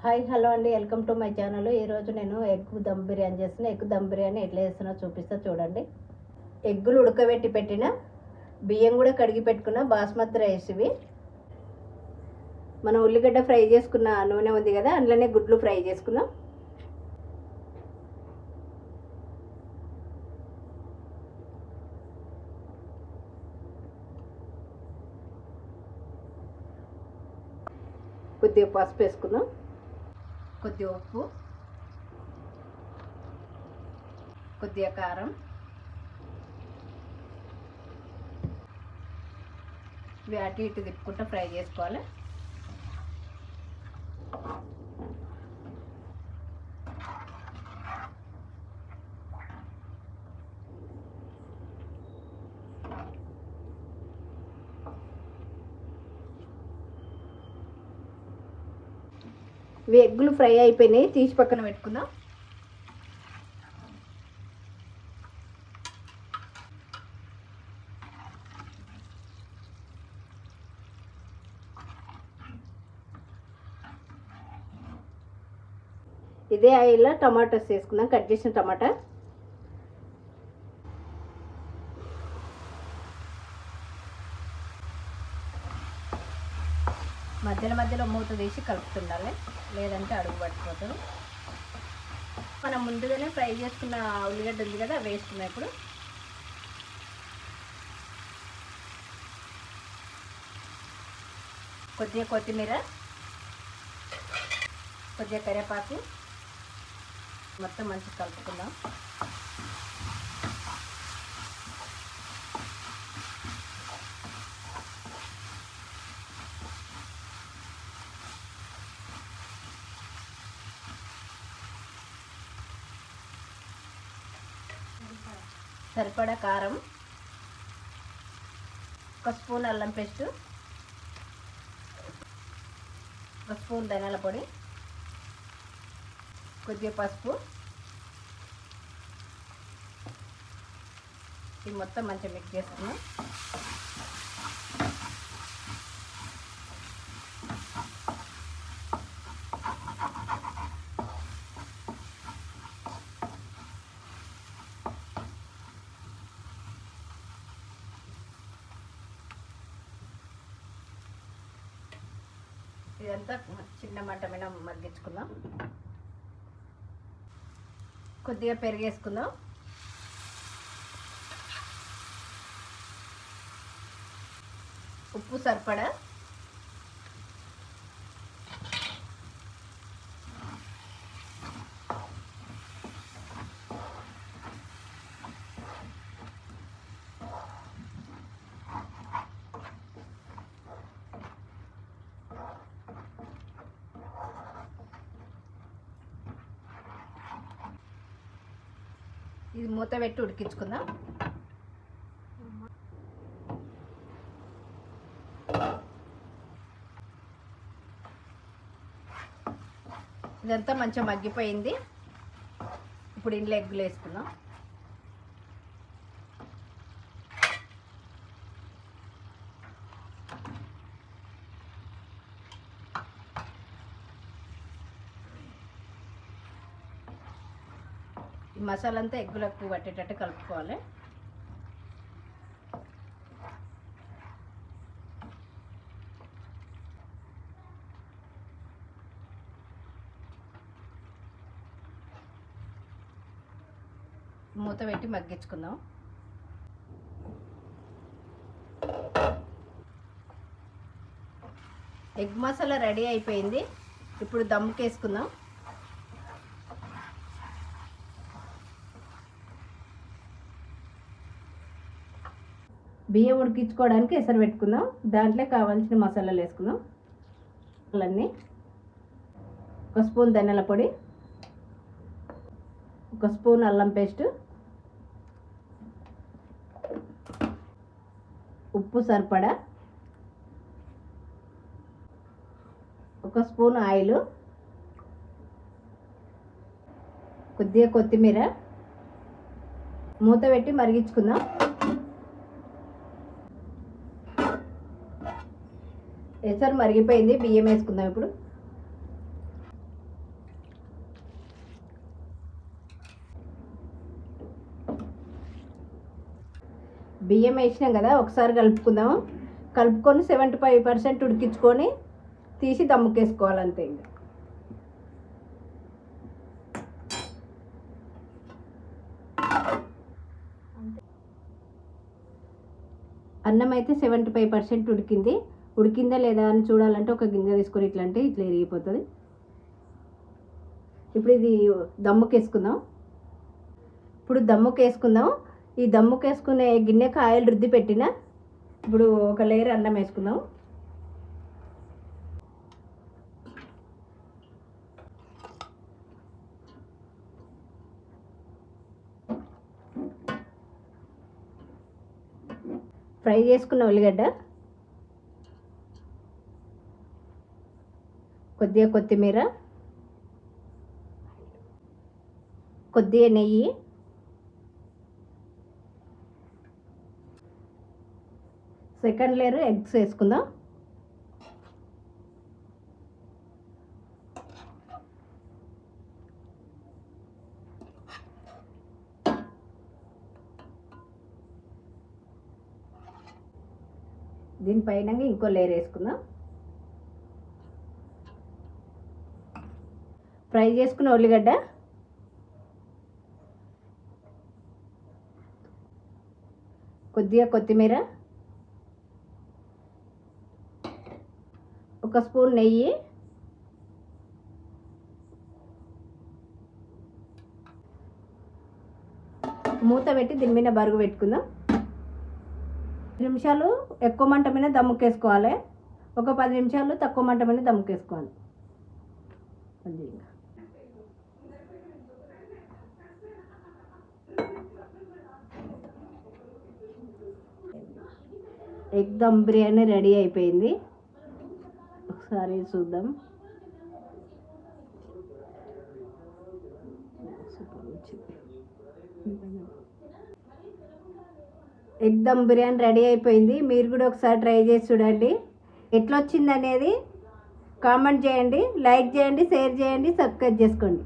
Hi hello అండి, welcome to my channel. ఈరోజు నేను ఎగ్ దమ్ బిర్యానీ చేస్తున్నా. ఎగ్ దమ్ బిర్యానీ ఎట్లా చేస్తున్నా చూపిస్తా చూడండి. ఎగ్గులు ఉడకబెట్టి పెట్టిన, బియ్యం కూడా కడిగి పెట్టుకున్న బాస్మతి రైస్ ఇవి. మనం ఉల్లిగడ్డ ఫ్రై చేసుకున్న నూనె ఉంది కదా, అందులోనే గుడ్లు ఫ్రై చేసుకుందాం. కొద్దిగా పసుపు వేసుకుందాం, కొద్దిగా ఉప్పు, కొద్దిగా కారం, ఇవి అటు ఇటు తిప్పుకుంటూ ఫ్రై చేసుకోవాలి. ఇవి ఎగ్గులు ఫ్రై అయిపోయినాయి, తీసి పక్కన పెట్టుకుందాం. ఇదే ఆయిల్లో టమాటాస్ వేసుకుందాం, కట్ చేసిన టమాటా. మధ్యలో మూత తీసి కలుపుతుండాలి, లేదంటే అడుగు పట్టిపోతారు. మనం ముందుగానే ఫ్రై చేసుకున్న ఉల్లిగడ్డ ఉంది కదా, వేసుకున్నాం. ఇప్పుడు కొద్దిగా కొత్తిమీర, కొద్దిగా కరివేపాకు, మొత్తం మంచిగా కలుపుకుందాం. సరిపడా కారం, ఒక స్పూన్ అల్లం పేస్ట్, ఒక స్పూన్ ధనియాల పొడి, కొద్దిగా పసుపు. ఇది మొత్తం మంచిగా మిక్స్ చేసుకున్నాం. ఇదంతా చిన్న మంట మీద మగ్గించుకుందాం. కొద్దిగా పెరిగేసుకుందాం, ఉప్పు సరిపడా, ఇది మూత పెట్టి ఉడికించుకుందాం. ఇదంతా మంచిగా మగ్గిపోయింది. ఇప్పుడు ఇంట్లో ఎగ్గులు వేసుకుందాం. ఈ మసాలా అంతా ఎగ్గులకు పట్టేటట్టు కలుపుకోవాలి. మూత పెట్టి మగ్గించుకుందాం. ఎగ్ మసాలా రెడీ అయిపోయింది. ఇప్పుడు దమ్ముకి వేసుకుందాం. బియ్యం ఉడికించుకోవడానికి ఎసరు పెట్టుకుందాం. దాంట్లో కావాల్సిన మసాలాలు వేసుకుందాం. అన్నీ ఒక స్పూన్ ధనియాల పొడి, ఒక స్పూన్ అల్లం పేస్ట్, ఉప్పు సరిపడా, ఒక స్పూన్ ఆయిల్, కొద్దిగా కొత్తిమీర. మూత పెట్టి మరిగించుకుందాం. ఎసరు మరిగిపోయింది, బియ్యం వేసుకుందాం. ఇప్పుడు బియ్యం వేసినాం కదా, ఒకసారి కలుపుకుందాం. కలుపుకొని 75% ఉడికించుకొని తీసి దమ్ముకేసుకోవాలి అంతే. ఇంకా అన్నం అయితే 75% ఉడికింది. ఉడికిందా లేదా అని చూడాలంటే ఒక గింజ తీసుకొని ఇట్లా అంటే ఇట్లా ఇరిగిపోతుంది. ఇప్పుడు ఇది దమ్ముకేసుకుందాం. ఈ దమ్ముకేసుకునే గిన్నెకి ఆయిల్ రుద్ది పెట్టిన. ఇప్పుడు ఒక లేయర్ అన్నం వేసుకుందాం. ఫ్రై చేసుకున్న ఉల్లిగడ్డ, కొద్దిగా కొత్తిమీర, కొద్దిగా నెయ్యి, సెకండ్ లేయర్ ఎగ్స్ వేసుకుందాం. దీనిపైన ఇంకో లేయర్ వేసుకుందాం. ఫ్రై చేసుకున్న ఉల్లిగడ్డ, కొద్దిగా కొత్తిమీర, ఒక స్పూన్ నెయ్యి, మూత పెట్టి దీని మీద బరుగు పెట్టుకుందాం. 10 నిమిషాలు ఎక్కువ మంట మీద దమ్ముకేసుకోవాలి. ఒక 10 నిమిషాలు తక్కువ మంట మీద దమ్ముకేసుకోవాలి. ఎగ్ దమ్ బిర్యానీ రెడీ అయిపోయింది. ఒకసారి చూద్దాం. ఎగ్ దమ్ బిర్యానీ రెడీ అయిపోయింది. మీరు కూడా ఒకసారి ట్రై చేసి చూడండి. ఎట్లా వచ్చింది అనేది కామెంట్ చేయండి, లైక్ చేయండి, షేర్ చేయండి, సబ్స్క్రైబ్ చేసుకోండి.